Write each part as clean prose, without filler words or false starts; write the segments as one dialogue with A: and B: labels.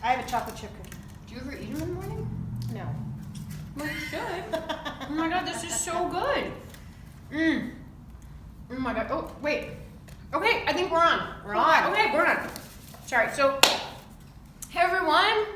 A: I have a chocolate chip cookie.
B: Do you ever eat them in the morning?
A: No.
B: Well, you should. Oh my god, this is so good. Oh my god. Oh, wait. Okay, I think we're on.
A: We're on.
B: Okay, we're on. Sorry. So, hey everyone.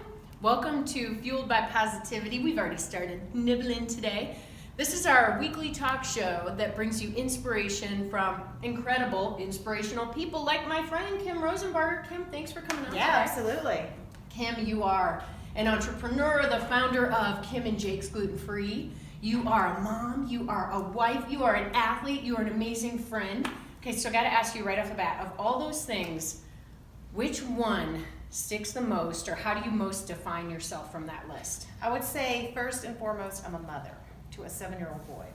B: Welcome to Fueled by Positivity. We've already started nibbling today. This is our weekly talk show that brings you inspiration from incredible, inspirational people like my friend Kim Rosenbarger. Kim, thanks for coming on today.
A: Absolutely.
B: Kim, you are an entrepreneur, the founder of Kim and Jake's Gluten Free. You are a mom, you are a wife, you are an athlete, you are an amazing friend. Okay, so I gotta ask you right off the bat, of all those things, which one sticks the most, or how do you most define yourself from that list?
A: I would say first and foremost, I'm a mother to a 7-year-old boy.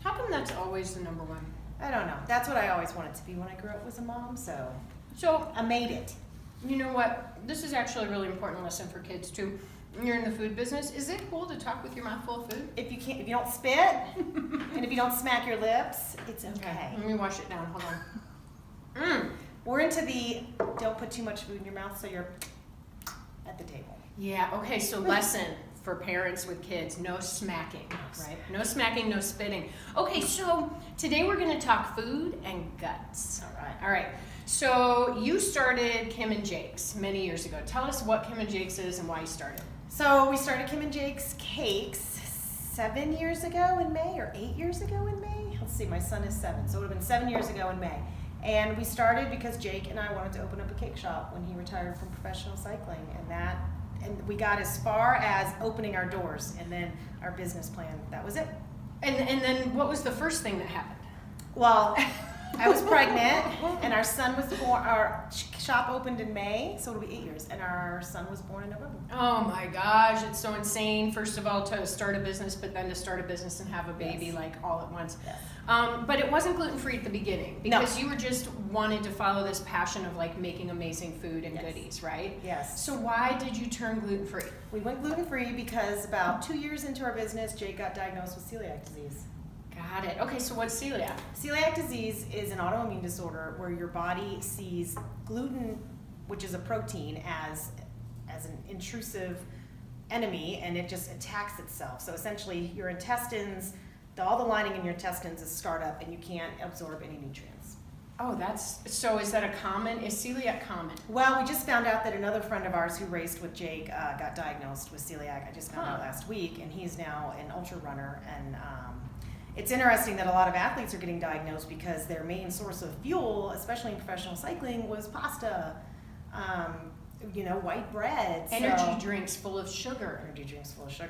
B: How come that's always the number one?
A: I don't know. That's what I always wanted to be when I grew up, was a mom, so I made it.
B: You know what? This is actually a really important lesson for kids too. You're in the food business. Is it cool to talk with your mouth full of food?
A: If you don't spit, and if you don't smack your lips, it's okay.
B: Let me wash it down. Hold on.
A: We're into the don't put too much food in your mouth so you're at the table.
B: Yeah, okay, so lesson for parents with kids, no smacking, right? No smacking, no spitting. Okay, so today we're gonna talk food and guts. All right. So you started Kim and Jake's many years ago. Tell us what Kim and Jake's is and why you started.
A: So we started Kim and Jake's Cakes 7 years ago in May, or 8 years ago in May? Let's see, my son is 7, so it would have been 7 years ago in May. And we started because Jake and I wanted to open up a cake shop when he retired from professional cycling, and we got as far as opening our doors, and then our business plan, that was it.
B: And then what was the first thing that happened?
A: Well, I was pregnant, and our son was born. Our shop opened in May, so it'll be 8 years, and our son was born in November.
B: Oh my gosh, it's so insane. First of all, to start a business, but then to start a business and have a baby like all at once.
A: Yes.
B: But it wasn't gluten-free at the beginning because you were just wanted to follow this passion of like making amazing food and goodies, right?
A: Yes.
B: So why did you turn gluten-free?
A: We went gluten-free because about 2 years into our business, Jake got diagnosed with celiac disease.
B: Got it. Okay, so what's celiac?
A: Celiac disease is an autoimmune disorder where your body sees gluten, which is a protein, as an intrusive enemy, and it just attacks itself. So essentially, your intestines, all the lining in your intestines is scarred up, and you can't absorb any nutrients.
B: Oh, is that is celiac common?
A: Well, we just found out that another friend of ours who raced with Jake got diagnosed with celiac. I just found out last week, and he's now an ultra runner, and it's interesting that a lot of athletes are getting diagnosed because their main source of fuel, especially in professional cycling, was pasta, white bread.
B: Energy drinks full of sugar.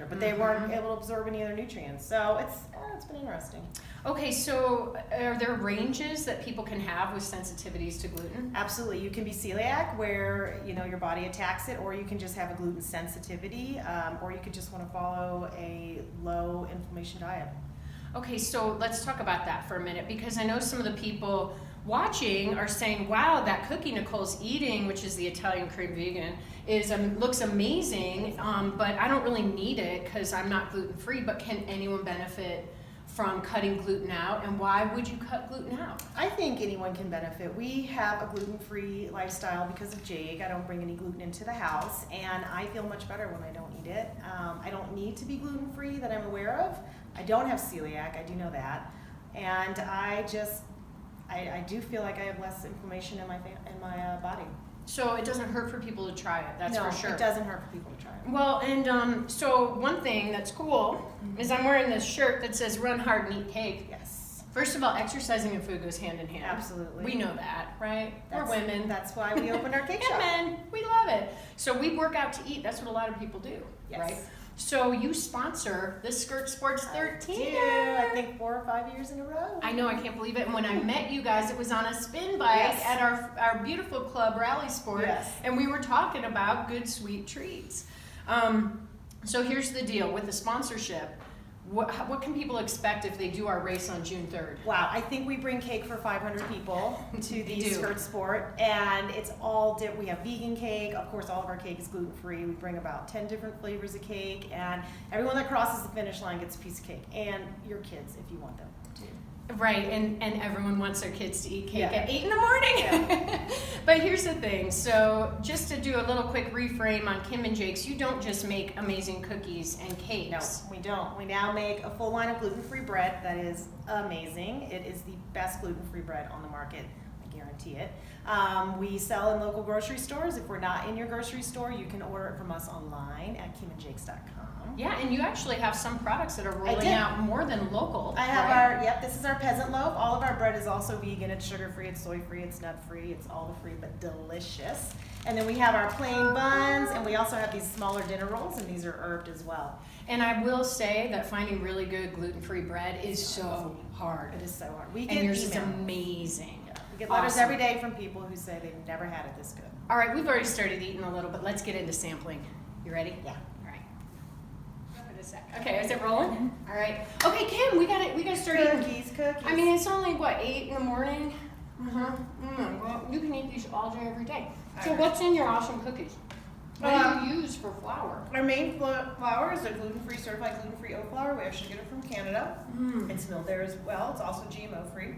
A: But they weren't able to absorb any other nutrients. So it's been interesting.
B: Okay, so are there ranges that people can have with sensitivities to gluten?
A: Absolutely. You can be celiac where, your body attacks it, or you can just have a gluten sensitivity, or you could just want to follow a low inflammation diet.
B: Okay, so let's talk about that for a minute, because I know some of the people watching are saying, wow, that cookie Nicole's eating, which is the Italian cream vegan, looks amazing, but I don't really need it because I'm not gluten-free. But can anyone benefit from cutting gluten out, and why would you cut gluten out?
A: I think anyone can benefit. We have a gluten-free lifestyle because of Jake. I don't bring any gluten into the house, and I feel much better when I don't eat it. I don't need to be gluten-free that I'm aware of. I don't have celiac, I do know that, and I do feel like I have less inflammation in my body.
B: So it doesn't hurt for people to try it, that's for sure.
A: No, it doesn't hurt for people to try it.
B: Well, and so one thing that's cool is I'm wearing this shirt that says run hard and eat cake.
A: Yes.
B: First of all, exercising and food goes hand in hand.
A: Absolutely.
B: We know that, right? We're women.
A: That's why we opened our cake shop.
B: And men, we love it. So we work out to eat. That's what a lot of people do, right? So you sponsor the Skirt Sports 13.
A: I think 4 or 5 years in a row.
B: I know, I can't believe it. And when I met you guys, it was on a spin bike at our beautiful club, Rally Sport, and we were talking about good, sweet treats. So here's the deal with the sponsorship. what can people expect if they do our race on June 3rd?
A: Wow, I think we bring cake for 500 people to the
B: do.
A: skirt sport, and it's all we have vegan cake. Of course, all of our cake is gluten-free. We bring about 10 different flavors of cake, and everyone that crosses the finish line gets a piece of cake, and your kids if you want them to.
B: Right, and everyone wants their kids to eat cake
A: Yeah.
B: at 8 in the morning. But here's the thing, so just to do a little quick reframe on Kim and Jake's, you don't just make amazing cookies and
A: No,
B: cakes.
A: we don't. We now make a full line of gluten-free bread that is amazing. It is the best gluten-free bread on the market. I guarantee it. We sell in local grocery stores. If we're not in your grocery store, you can order it from us online at KimandJakes.com.
B: Yeah, and you actually have some products that are rolling
A: did.
B: out more than local.
A: I have
B: right?
A: this is our peasant loaf. All of our bread is also vegan. It's sugar-free, it's soy-free, it's nut-free, it's all the free, but delicious. And then we have our plain buns, and we also have these smaller dinner rolls, and these are herbed as well.
B: And I will say that finding really good gluten-free bread is so hard.
A: It is so hard. We get
B: And yours is
A: email.
B: amazing.
A: Yeah. We get letters
B: Awesome.
A: every day from people who say they've never had it this good.
B: All right, we've already started eating a little, but let's get into sampling. You ready?
A: Yeah.
B: All right. Give it a sec. Okay, is it rolling? All right. Okay, Kim, we gotta start eating.
A: Cookies.
B: I mean, it's only what, 8 in the morning? Well, you can eat these all day, every day. So
A: All right.
B: what's in your awesome cookies? What do you use for flour?
A: Our main flour is a gluten-free, certified gluten-free oat flour. We actually get it from Canada. It's milled there as well. It's also GMO-free.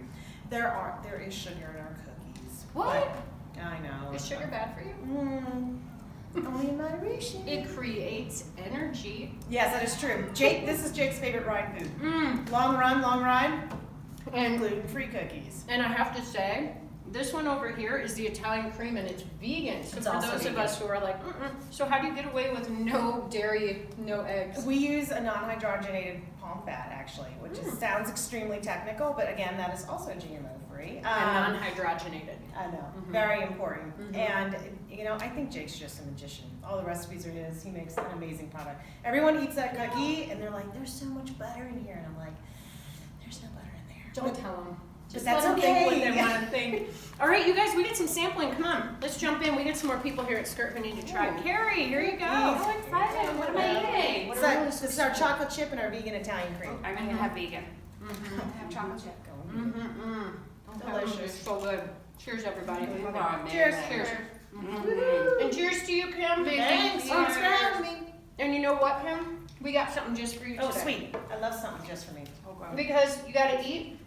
A: There is sugar in our cookies.
B: What?
A: But I know.
B: Is sugar bad for you?
A: Only in moderation.
B: It creates energy.
A: Yes, that is true. This is Jake's favorite ride food.
B: Mm.
A: Long ride,
B: And
A: gluten-free cookies.
B: And I have to say, this one over here is the Italian cream, and it's vegan. So
A: It's
B: for
A: also
B: those
A: vegan.
B: of us who are like, so how do you get away with no dairy, no eggs?
A: We use a non-hydrogenated palm fat, actually, which sounds extremely technical, but again, that is also GMO-free.
B: And non-hydrogenated.
A: I know, very important. And I think Jake's just a magician. All the recipes are his. He makes an amazing product. Everyone eats that cookie, and they're like, "There's so much butter in here," and I'm like, "There's no butter in there."
B: Don't tell them. Just
A: that's
B: let them think what
A: okay.
B: they want to think. All right, you guys, we get some sampling. Come on, let's jump in. We get some more people here at Skirt who need to try.
A: Ooh.
B: Carrie, here you go.
A: Please.
B: Oh, excited. What am I eating? What are
A: This is our chocolate chip and our vegan Italian cream.
C: I'm gonna have vegan.
A: Have chocolate chip going.
B: Delicious.
A: Delicious.
B: So good. Cheers, everybody.
C: Oh,
B: Cheers.
C: man.
B: Cheers.
A: Woohoo.
B: And cheers to you, Kim.
A: Thanks for having me.
B: And you know what, Kim? We got something just for you
A: Oh,
B: today.
A: sweet. I love something just for me.
B: Because you gotta eat,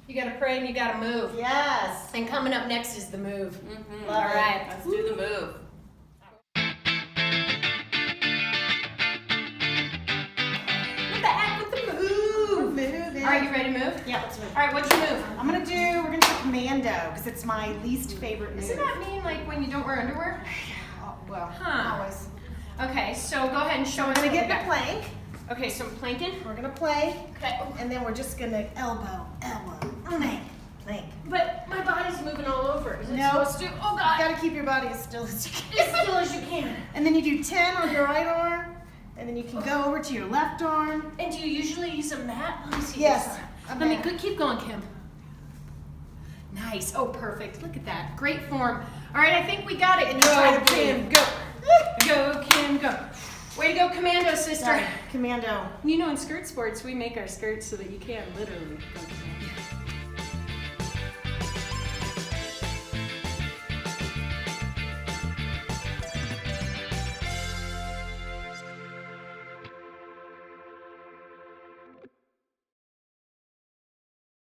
B: you gotta pray, and you gotta move.
A: Yes.
B: And coming up next is the move.
C: Mm-hmm.
A: Love
B: All
A: it.
B: right.
C: Let's do the move.
B: What the heck with the move?
A: Moving.
B: All right, you ready to move?
A: Yeah, let's move.
B: All right, what's your move?
A: We're gonna do Commando, because it's my least favorite move.
B: Doesn't that mean like when you don't wear underwear?
A: Oh, well,
B: Huh.
A: always.
B: Okay, so go ahead and show
A: We're
B: us
A: gonna
B: what
A: get
B: we
A: the
B: got.
A: plank.
B: Okay, some planking.
A: We're gonna play,
B: Okay.
A: and then we're just gonna elbow, plank.
B: But my body's moving all over. Is it
A: No.
B: supposed to? Oh
A: You
B: God.
A: gotta keep your body as still as you can.
B: As still as you can.
A: And then you do 10 on your right arm, and then you can go over to your left arm.
B: And do you usually use a mat? Let me see.
A: Yes,
B: this.
A: a
B: Let me
A: mat.
B: keep going, Kim. Nice. Oh, perfect. Look at that. Great form. All right, I think we got it.
A: Go, Kim, go.
B: Go, Kim, go. Way to go, Commando, sister.
A: Sorry, Commando.
B: You know, in skirt sports, we make our skirts so that you can't literally go commando.